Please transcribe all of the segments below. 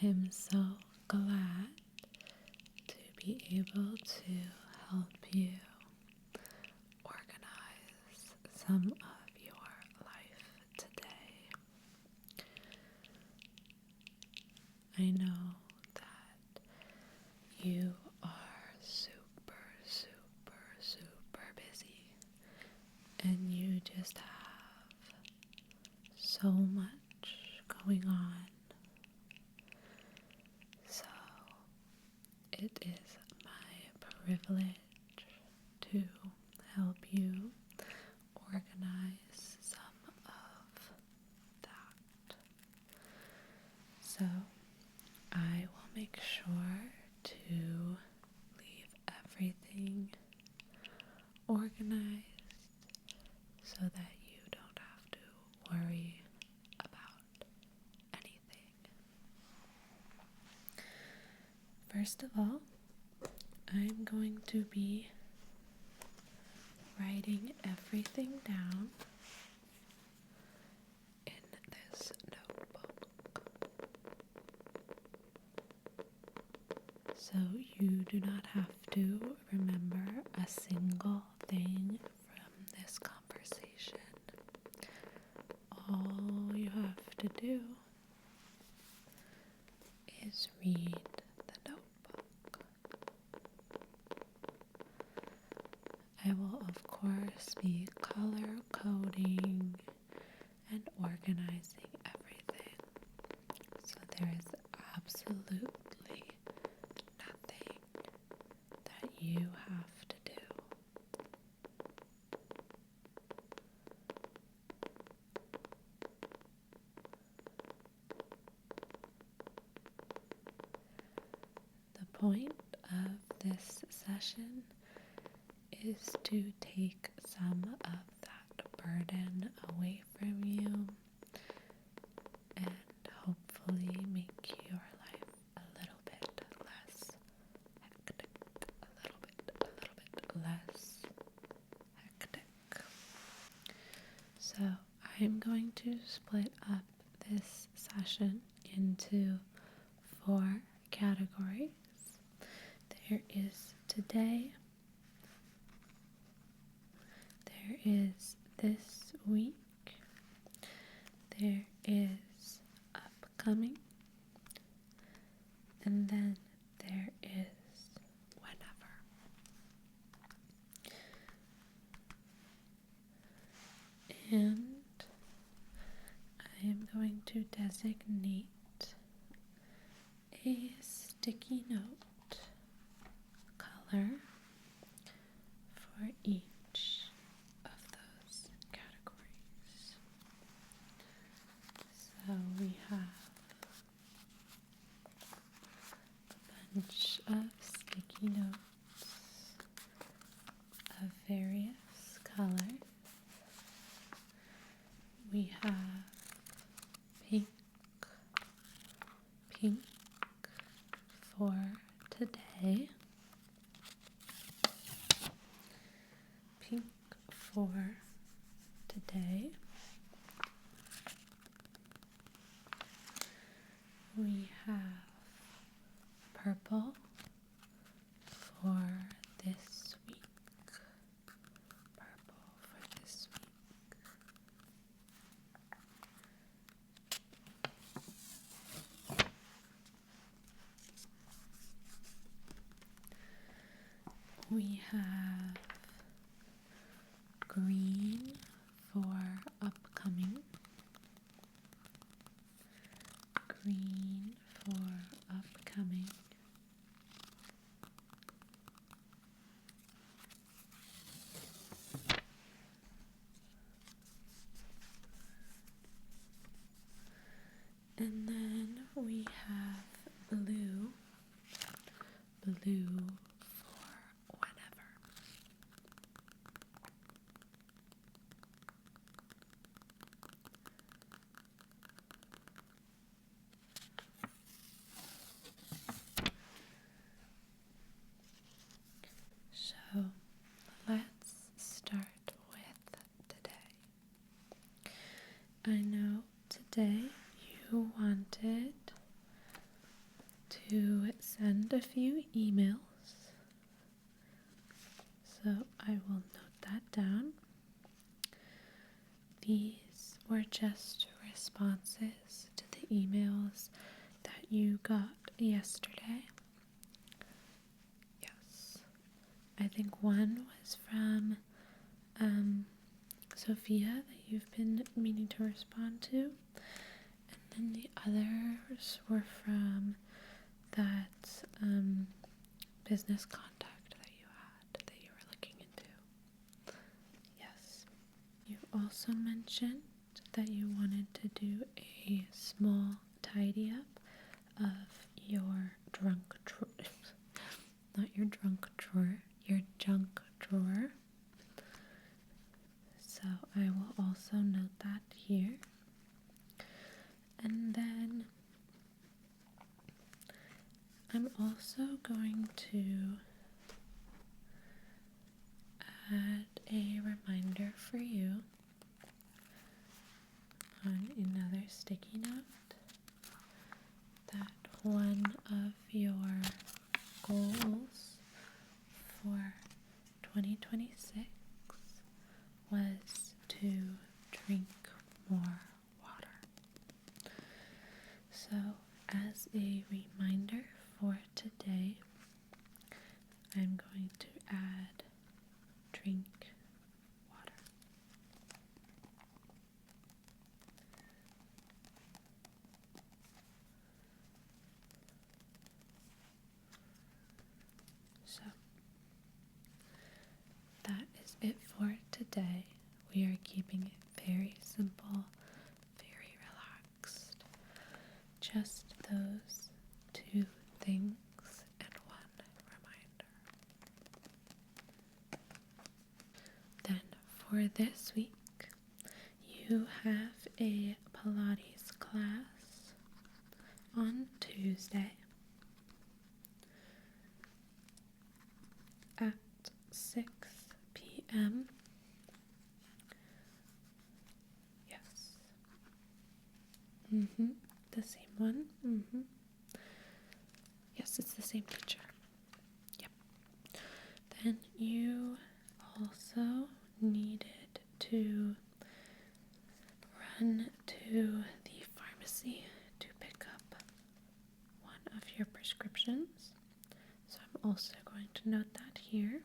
am so glad to be able to help you organize some of your life today. I know that you are super, super, super busy, and you just have so much going on. So it is my privilege to help you organize some of that. So I will make sure to leave everything organized so that you don't have to worry about anything. First of all, I'm going to be writing everything down in this notebook, so you do not have to remember a single thing from this conversation. All you have to do is read the notebook. I will, of course, be color coding and organizing everything, so there is absolutely nothing that you have to do. The point of this session is to take some of that burden away from you and hopefully make your life a little bit less hectic, a little bit less hectic. So I'm going to split up this session into 4 categories. There is today, there is this week, there is upcoming, and then there is whenever. And I am going to designate a sticky note color for each of those categories. So we have a bunch of sticky notes of various colors. We have pink for today, pink for today. We have purple for this week, purple for this week. We have green for upcoming, green for upcoming. And then we have blue for whenever. So let's start with today. I know today you wanted to send a few emails. So I will note that down. These were just responses to the emails that you got yesterday. Yes. I think one was from Sophia that you've been meaning to respond to. And then the others were from that business contact that you had that you were looking into. Yes. You also mentioned that you wanted to do a small tidy up of your junk drawer. Your junk drawer. So I will also note that here. And then I'm also going to add a reminder for you on another sticky note that one of your goals for 2026 was to drink more water. So as a reminder for today, I'm going to add drink water. So that is it for today. We are keeping it very simple, very relaxed. Just those two things and one reminder. Then for this week, you have a Pilates class on Tuesday at 6 p.m. Yes. The same one. Yes, it's the same teacher. Yep. Then you also needed to run to the pharmacy to pick up one of your prescriptions. So I'm also going to note that here.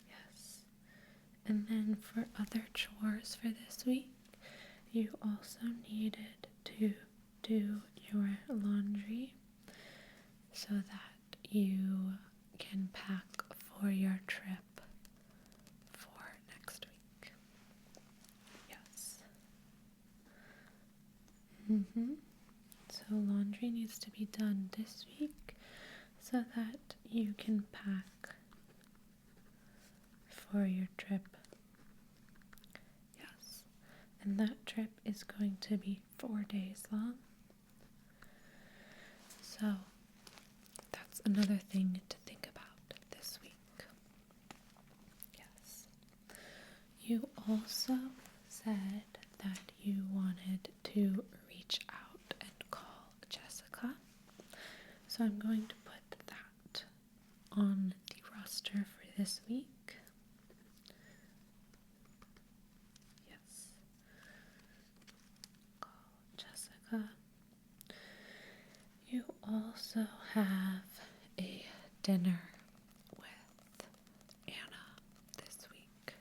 Yes. And then for other chores for this week, you also needed to do your laundry so that you can pack for your trip for next week. Yes. So laundry needs to be done this week so that you can pack for your trip. Yes. And that trip is going to be 4 days long. So that's another thing to think about this week. Yes. You also said that you wanted to reach out and call Jessica. So I'm going to put that on the roster for this week. Yes. Call Jessica. You also have a dinner with Anna this week.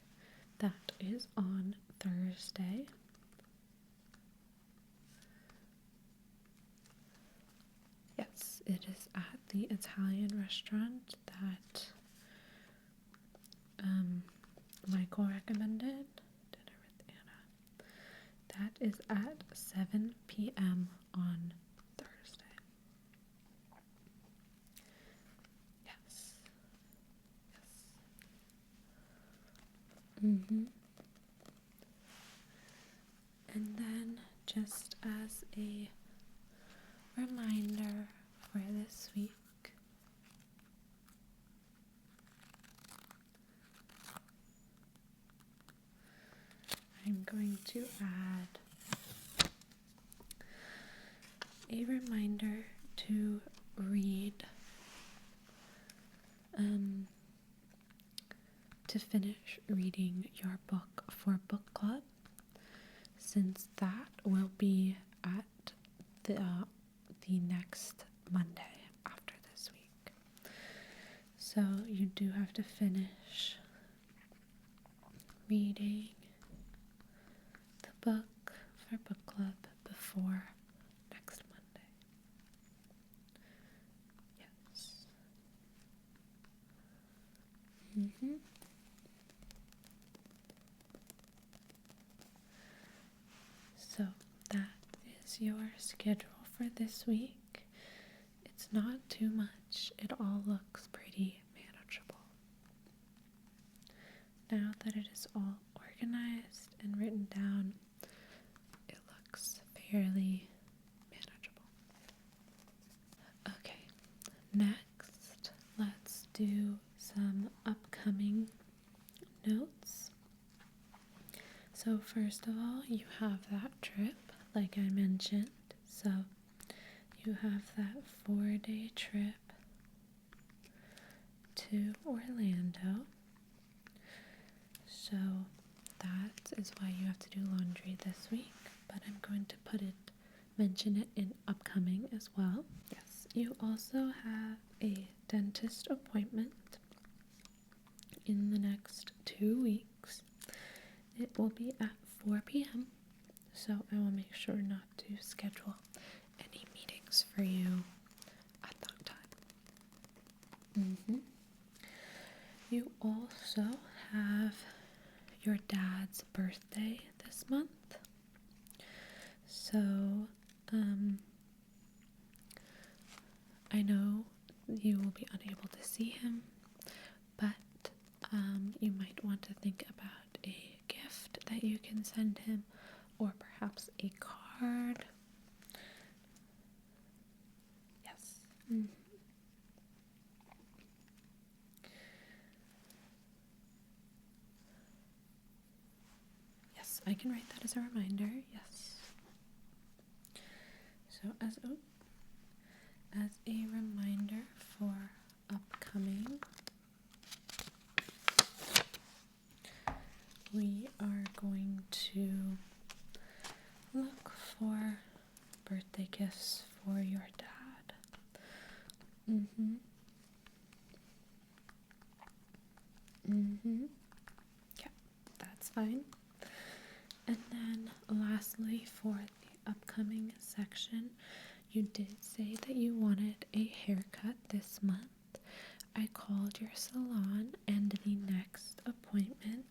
That is on Thursday. Yes, it is at the Italian restaurant that Michael recommended. Dinner with Anna. That is at 7 p.m. on Thursday. Yes. And then, just as a reminder for this week, I'm going to add a reminder to read, to finish reading your book for book club, since that will be at the next Monday after this week. So you do have to finish reading the book for book club before next Monday. Yes. So that is your schedule for this week. It's not too much. It all looks pretty manageable. Now that it is all organized and written down, it looks fairly manageable. Okay, next let's do some upcoming notes. So first of all, you have that trip, like I mentioned. So you have that 4-day trip to Orlando. So that is why you have to do laundry this week, but I'm going to mention it in upcoming as well. Yes, you also have a dentist appointment in the next 2 weeks. It will be at 4 p.m., so I will make sure not to schedule any meetings for you at that time. You also have your dad's birthday this month, so I know you will be unable to see him, but you might want to think about a gift that you can send him, or perhaps a card. Yes. Yes, I can write that as a reminder. Yes. So as a reminder for upcoming, we are going to look for birthday gifts for your dad. Yeah, that's fine. And then lastly, for the upcoming section, you did say that you wanted a haircut this month. I called your salon, and the next appointment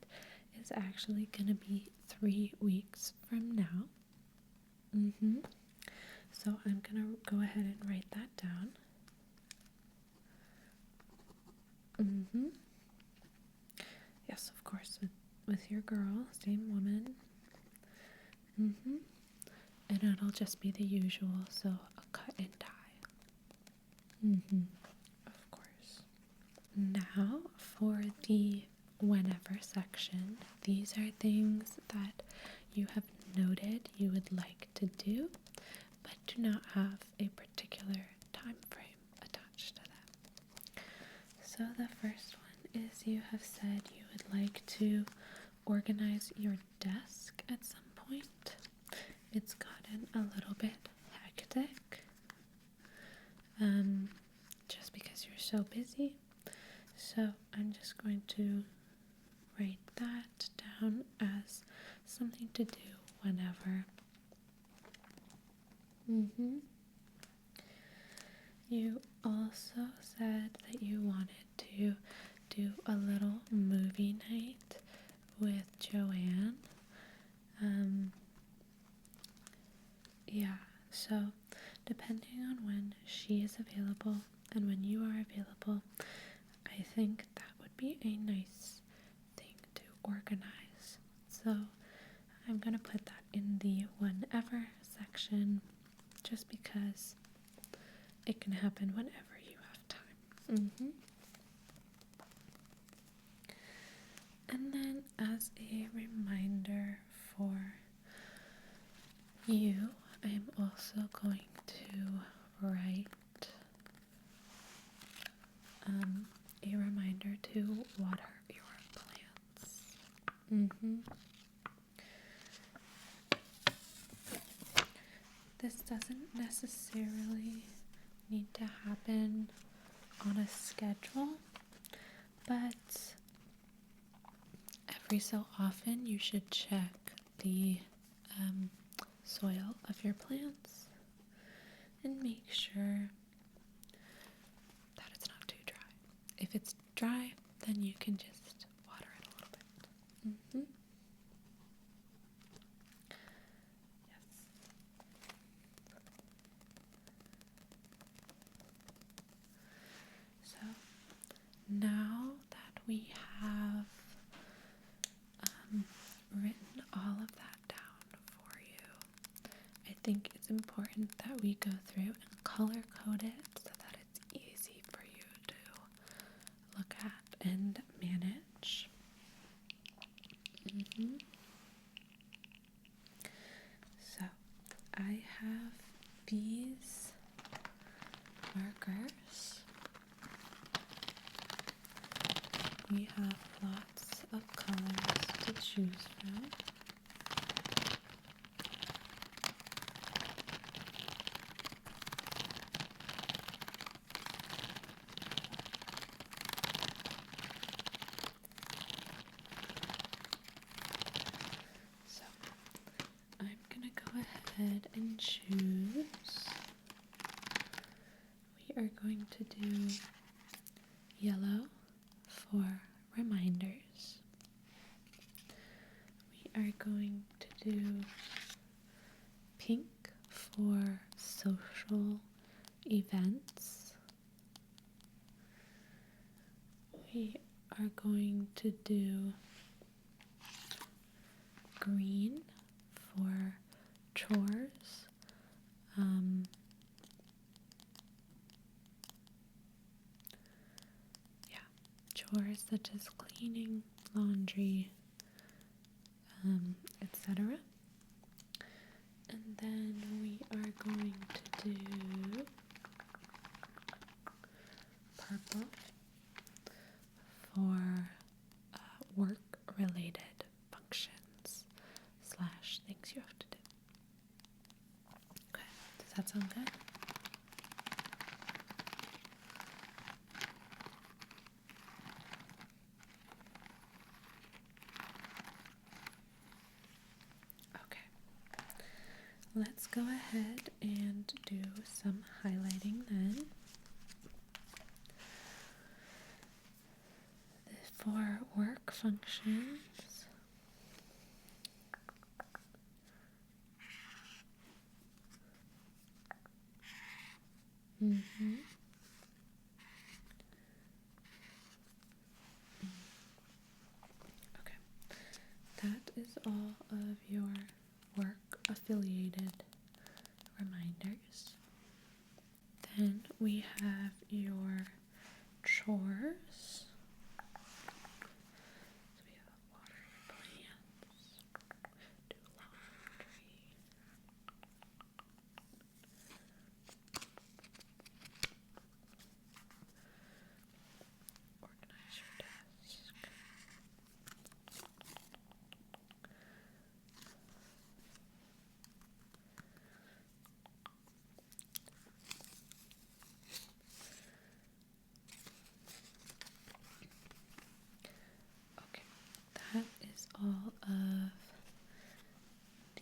is actually going to be 3 weeks from now. So I'm going to go ahead and write that down. Yes, of course, with your girl, same woman. And it'll just be the usual, so a cut and tie. Of course. Now for the whenever section, these are things that you have noted you would like to do, but do not have a particular time frame attached to them. So the first one is you have said you would like to organize your desk at some point. It's gotten a little bit hectic, just because you're so busy. So I'm just going to write that down as something to do whenever. You also said that you wanted to do a little movie night with Joanne. Yeah, so depending on when she is available and when you are available, I think that would be a nice thing to organize. So I'm going to put that in the whenever section, just because it can happen whenever you have time. And then as a reminder for you, I'm also going to write a reminder to water your plants. This doesn't necessarily need to happen on a schedule, but every so often you should check the soil of your plants and make sure that it's not too dry. If it's dry, then you can just water it a little bit. Yes. So now that we have written all of that down for you, I think it's important that we go through and color code it so that it's easy for you to look at and manage. So I have these markers. We have lots of colors to choose from. So I'm gonna go ahead and choose. We are going to do yellow for reminders. We are going to do pink for social events. We are going to do green for chores. Chores such as cleaning, laundry, etc. And then we are going to do purple for work-related functions / things you have to do. Okay, does that sound good? Let's go ahead and do some highlighting then. For work functions, Okay, that is all of your work affiliated reminders. Then we have your chores. So we have water your plants, do laundry, organize your desk. Okay, that is all of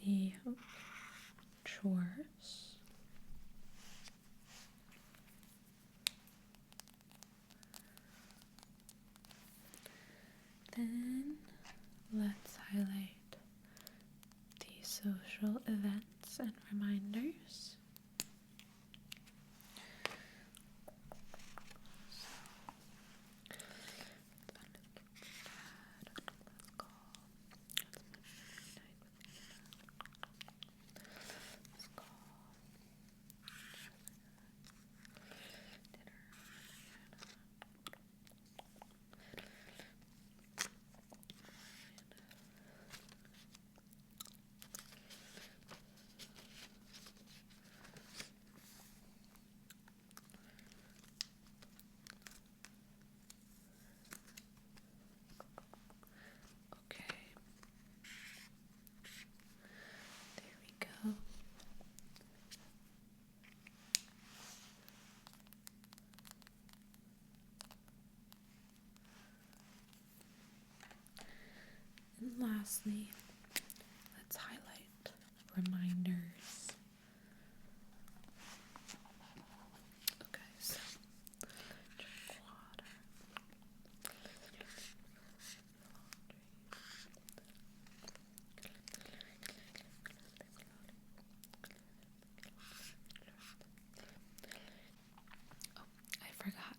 the chores. Then let's highlight the social events and reminders. lastly, let's highlight reminders. Okay, so drink water. Oh, I forgot.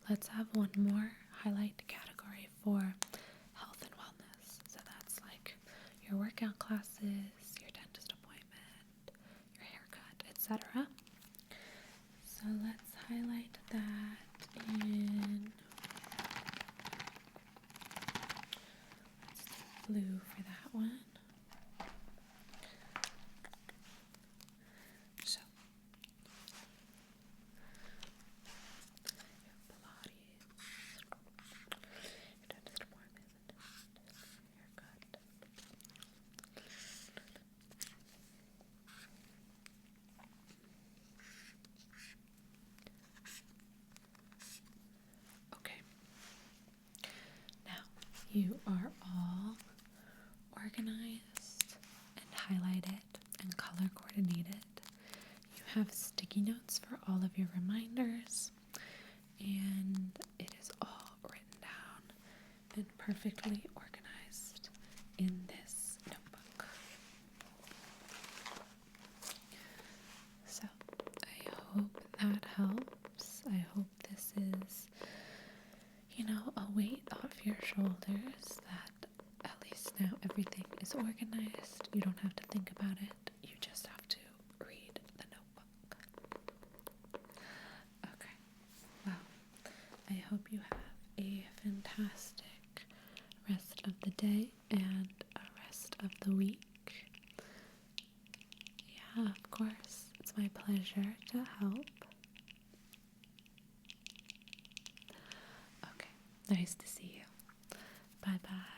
Let's have one more highlight category for health and wellness. So that's like your workout classes, your dentist appointment, your haircut, etc. So let's highlight that in blue for that one. So Pilates, your dentist appointment, haircut. Okay. Now you are all organized and highlighted and color coordinated. You have sticky notes for all of your reminders, and it is all written down and perfectly organized in this notebook. So I hope that helps. I hope this is, a weight off your shoulders, that at least now everything is organized. You don't have to think about it. You just have to read the notebook. Okay. Well, I hope you have a fantastic rest of the day and a rest of the week. Yeah, of course. It's my pleasure to help. Okay. Nice to see you. Bye-bye.